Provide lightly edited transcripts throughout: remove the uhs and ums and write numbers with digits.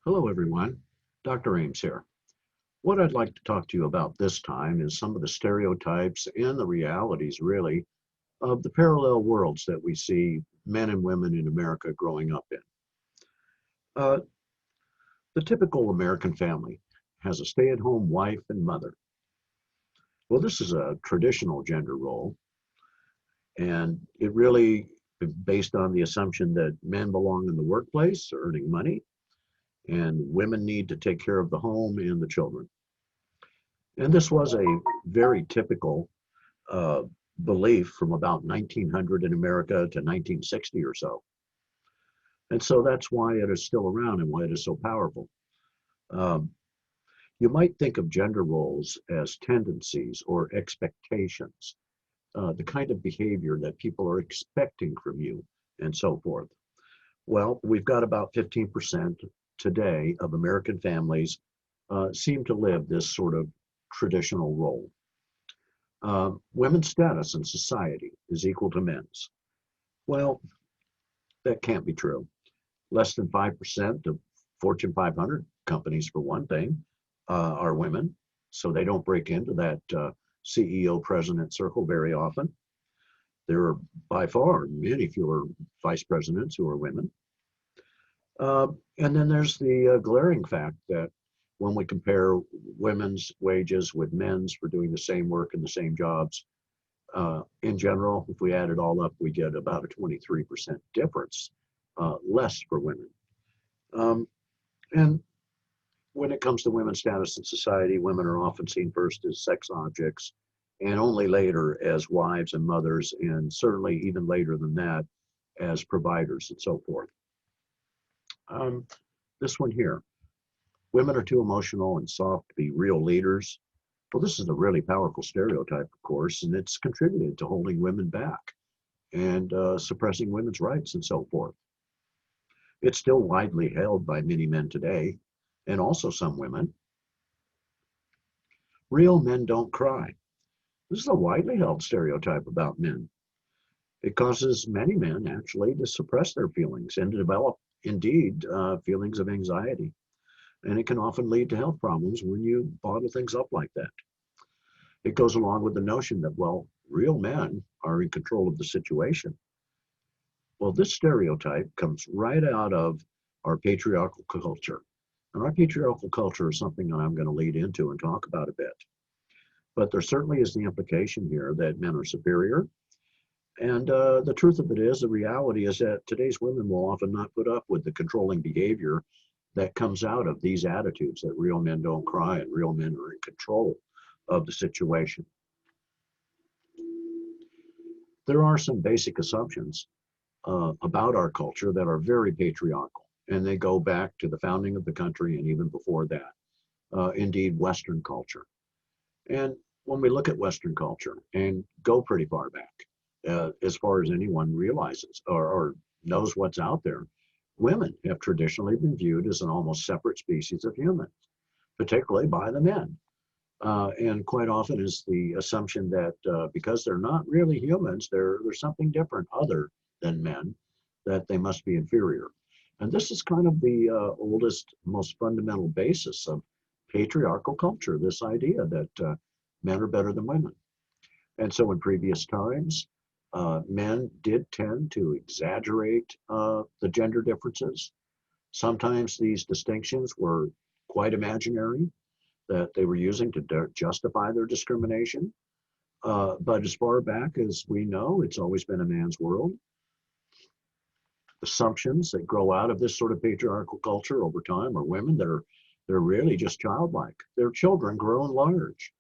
Hello, everyone. Dr. Eames here. What I'd like to talk to you about this time is some of the stereotypes and the realities, really, of the parallel worlds that we see men and women in America growing up in. Uh, the typical American family has a stay-at-home wife and mother. Well, this is a traditional gender role, and it really is based on the assumption that men belong in the workplace earning money, and women need to take care of the home and the children. And this was a very typical uh, belief from about 1900 in America to 1960 or so. And so that's why it is still around and why it is so powerful. Um, you might think of gender roles as tendencies or expectations, the kind of behavior that people are expecting from you and so forth. Well, we've got about 15% today of American families seem to live this sort of traditional role. Women's status in society is equal to men's. Well, that can't be true. Less than 5% of Fortune 500 companies, for one thing, are women. So they don't break into that CEO president circle very often. There are by far many fewer vice presidents who are women. And then there's the glaring fact that when we compare women's wages with men's for doing the same work and the same jobs, in general, if we add it all up, we get about a 23% difference, less for women. And when it comes to women's status in society, women are often seen first as sex objects and only later as wives and mothers, and certainly even later than that as providers and so forth. This one here, women are too emotional and soft to be real leaders. Well, this is a really powerful stereotype, of course, and it's contributed to holding women back and suppressing women's rights and so forth. It's still widely held by many men today, and also some women. Real men don't cry. This is a widely held stereotype about men. It causes many men actually to suppress their feelings and to develop, indeed, feelings of anxiety. And it can often lead to health problems when you bottle things up like that. It goes along with the notion that, well, real men are in control of the situation. Well, this stereotype comes right out of our patriarchal culture. And our patriarchal culture is something that I'm going to lead into and talk about a bit. But there certainly is the implication here that men are superior. And the truth of it is, the reality is that today's women will often not put up with the controlling behavior that comes out of these attitudes that real men don't cry and real men are in control of the situation. There are some basic assumptions about our culture that are very patriarchal, and they go back to the founding of the country and even before that. Indeed, Western culture. And when we look at Western culture and go pretty far back, as far as anyone realizes or knows what's out there, women have traditionally been viewed as an almost separate species of humans, particularly by the men. And quite often is the assumption that because they're not really humans, they're something different other than men, that they must be inferior. And this is kind of the oldest, most fundamental basis of patriarchal culture, this idea that men are better than women. And so in previous times, men did tend to exaggerate the gender differences. Sometimes these distinctions were quite imaginary, that they were using to justify their discrimination. But as far back as we know, it's always been a man's world. Assumptions that grow out of this sort of patriarchal culture over time are women that are they're really just childlike. They're children grown large.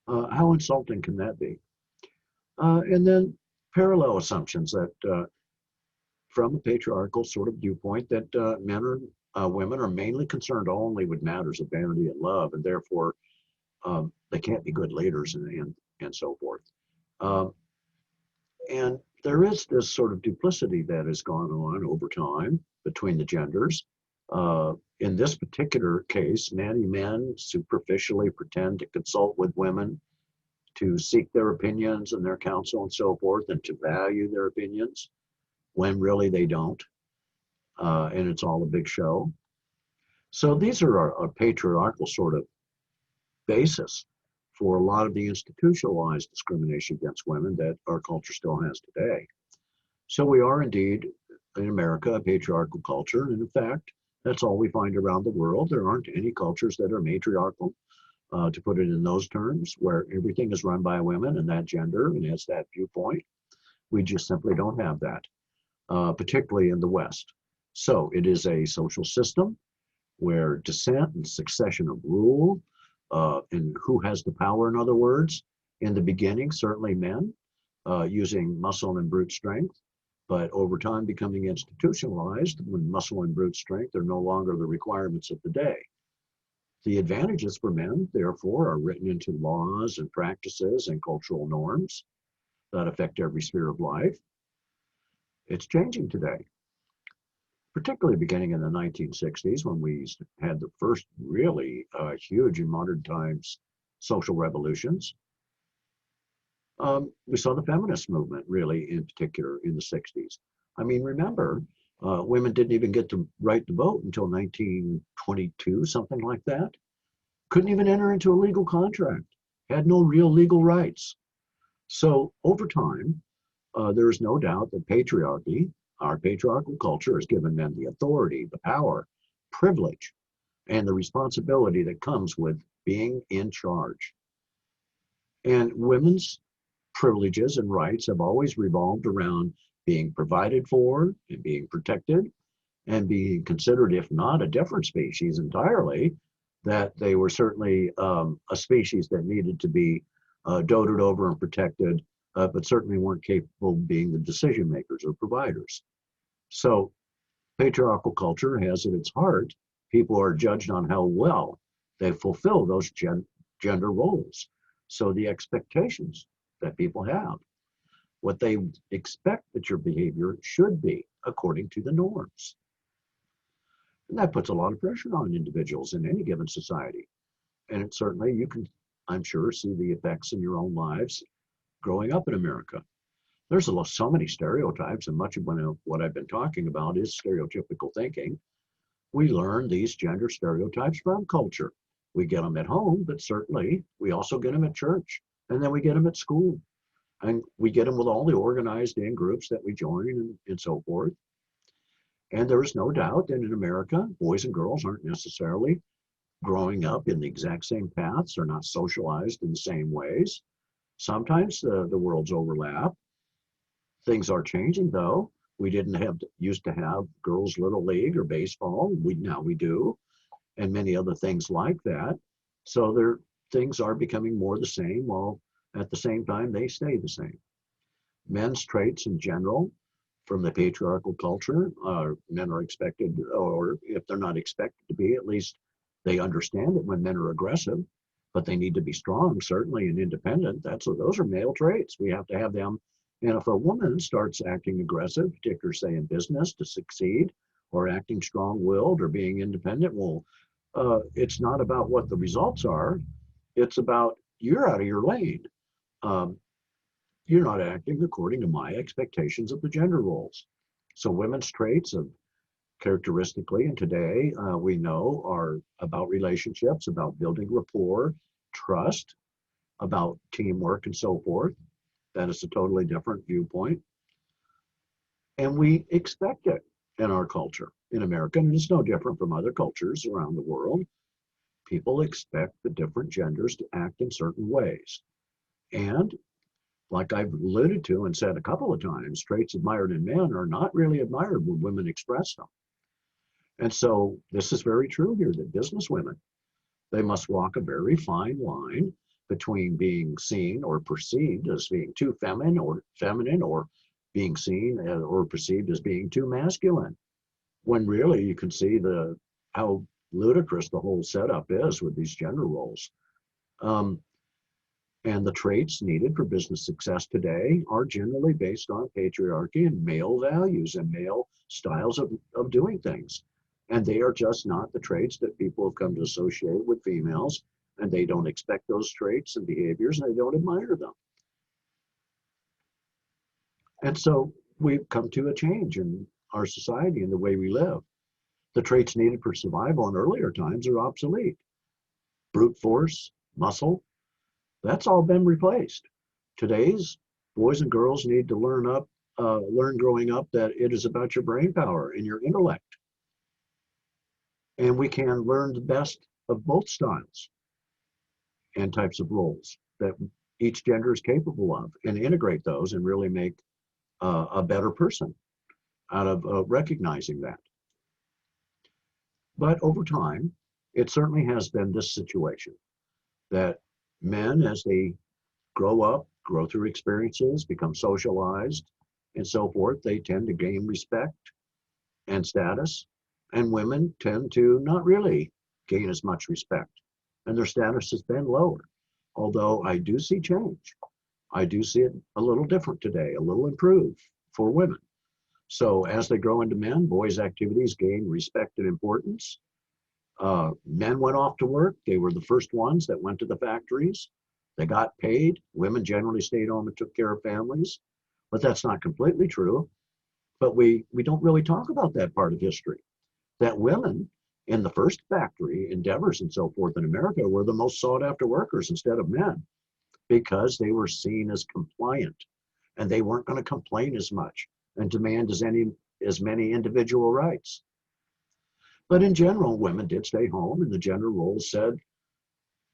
How insulting can that be? And then parallel assumptions that from a patriarchal sort of viewpoint that women are mainly concerned only with matters of vanity and love, and therefore they can't be good leaders and so forth. And there is this sort of duplicity that has gone on over time between the genders. In this particular case, many men superficially pretend to consult with women, to seek their opinions and their counsel and so forth, and to value their opinions when really they don't. And it's all a big show. So these are a patriarchal sort of basis for a lot of the institutionalized discrimination against women that our culture still has today. So we are indeed, in America, a patriarchal culture. And in fact, that's all we find around the world. There aren't any cultures that are matriarchal, to put it in those terms, where everything is run by women and that gender and has that viewpoint. We just simply don't have that, particularly in the West. So it is a social system where descent and succession of rule, and who has the power, in other words, in the beginning, certainly men, using muscle and brute strength, but over time becoming institutionalized when muscle and brute strength are no longer the requirements of the day. The advantages for men, therefore, are written into laws and practices and cultural norms that affect every sphere of life. It's changing today, particularly beginning in the 1960s when we had the first really huge in modern times social revolutions. We saw the feminist movement really in particular in the 60s. I mean, remember, women didn't even get to write the vote until 1922, something like that. Couldn't even enter into a legal contract, had no real legal rights. So over time, there is no doubt that patriarchy, our patriarchal culture, has given men the authority, the power, privilege, and the responsibility that comes with being in charge. And women's privileges and rights have always revolved around being provided for and being protected and being considered, if not a different species entirely, that they were certainly a species that needed to be doted over and protected, but certainly weren't capable of being the decision makers or providers. So patriarchal culture has at its heart, people are judged on how well they fulfill those gender roles. So the expectations that people have, what they expect that your behavior should be according to the norms. And that puts a lot of pressure on individuals in any given society. And it certainly, you can, I'm sure, see the effects in your own lives growing up in America. There's so many stereotypes, and much of what I've been talking about is stereotypical thinking. We learn these gender stereotypes from culture. We get them at home, but certainly we also get them at church, and then we get them at school. And we get them with all the organized in groups that we join and so forth. And there is no doubt that in America, boys and girls aren't necessarily growing up in the exact same paths. They're not socialized in the same ways. Sometimes the worlds overlap. Things are changing though. We didn't used to have girls' little league or baseball. Now we do, and many other things like that. So things are becoming more the same, while at the same time they stay the same. Men's traits in general, from the patriarchal culture, men are expected, or if they're not expected to be, at least they understand it when men are aggressive, but they need to be strong, certainly, and independent. Those are male traits. We have to have them. And if a woman starts acting aggressive, particularly say in business to succeed, or acting strong-willed or being independent, well, it's not about what the results are. It's about you're out of your lane. Um, you're not acting according to my expectations of the gender roles. So women's traits of characteristically, and today we know, are about relationships, about building rapport, trust, about teamwork and so forth. That is a totally different viewpoint. And we expect it in our culture in America, and it's no different from other cultures around the world. People expect the different genders to act in certain ways. And like I've alluded to and said a couple of times, traits admired in men are not really admired when women express them. And so this is very true here, that business women, they must walk a very fine line between being seen or perceived as being too feminine, or being seen or perceived as being too masculine. When really you can see how ludicrous the whole setup is with these gender roles. And the traits needed for business success today are generally based on patriarchy and male values and male styles of doing things. And they are just not the traits that people have come to associate with females, and they don't expect those traits and behaviors, and they don't admire them. And so we've come to a change in our society and the way we live. The traits needed for survival in earlier times are obsolete. Brute force, muscle, that's all been replaced. Today's boys and girls need to learn growing up that it is about your brain power and your intellect. And we can learn the best of both styles and types of roles that each gender is capable of and integrate those and really make a better person out of recognizing that. But over time, it certainly has been this situation that men, as they grow up, grow through experiences, become socialized, and so forth, they tend to gain respect and status, and women tend to not really gain as much respect, and their status has been lower. Although I do see change. I do see it a little different today, a little improved for women. So as they grow into men, boys' activities gain respect and importance. Men went off to work. They were the first ones that went to the factories. They got paid. Women generally stayed home and took care of families. But that's not completely true. But we don't really talk about that part of history, that women in the first factory endeavors and so forth in America were the most sought after workers instead of men because they were seen as compliant and they weren't going to complain as much and demand as many individual rights. But in general, women did stay home, and the gender roles said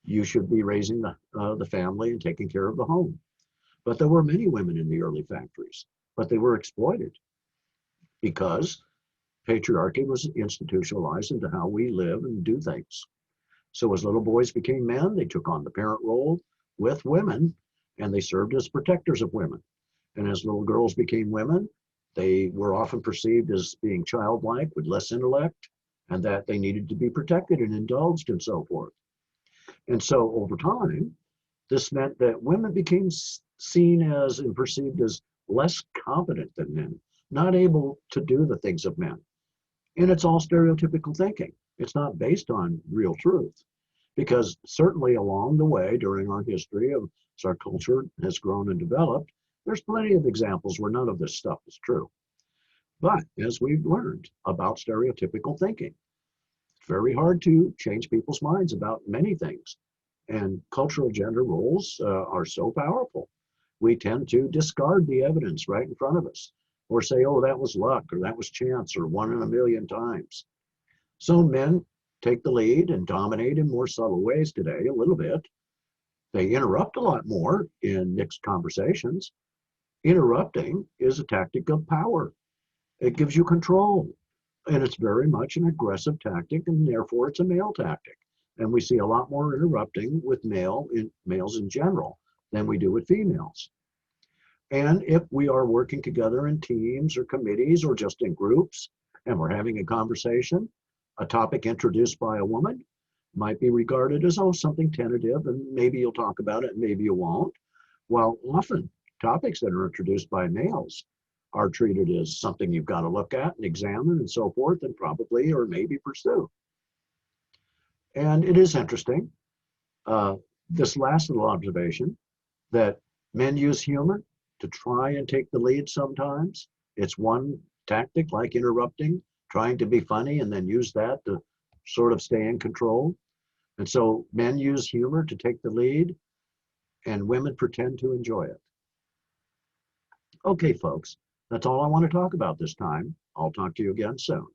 you should be raising the family and taking care of the home. But there were many women in the early factories, but they were exploited because patriarchy was institutionalized into how we live and do things. So as little boys became men, they took on the parent role with women, and they served as protectors of women. And as little girls became women, they were often perceived as being childlike with less intellect, and that they needed to be protected and indulged and so forth. And so over time, this meant that women became seen as and perceived as less competent than men, not able to do the things of men. And it's all stereotypical thinking. It's not based on real truth. Because certainly along the way during our history as our culture has grown and developed, there's plenty of examples where none of this stuff is true. But as we've learned about stereotypical thinking, it's very hard to change people's minds about many things. And cultural gender roles are so powerful. We tend to discard the evidence right in front of us or say, oh, that was luck or that was chance or 1 in a million times. So men take the lead and dominate in more subtle ways today, a little bit. They interrupt a lot more in mixed conversations. Interrupting is a tactic of power. It gives you control. And it's very much an aggressive tactic, and therefore it's a male tactic. And we see a lot more interrupting with males in general than we do with females. And if we are working together in teams or committees or just in groups, and we're having a conversation, a topic introduced by a woman might be regarded as, oh, something tentative, and maybe you'll talk about it, and maybe you won't. While often topics that are introduced by males are treated as something you've got to look at and examine and so forth, and probably or maybe pursue. And it is interesting, this last little observation, that men use humor to try and take the lead sometimes. It's one tactic, like interrupting, trying to be funny and then use that to sort of stay in control. And so men use humor to take the lead, and women pretend to enjoy it. Okay, folks, that's all I want to talk about this time. I'll talk to you again soon.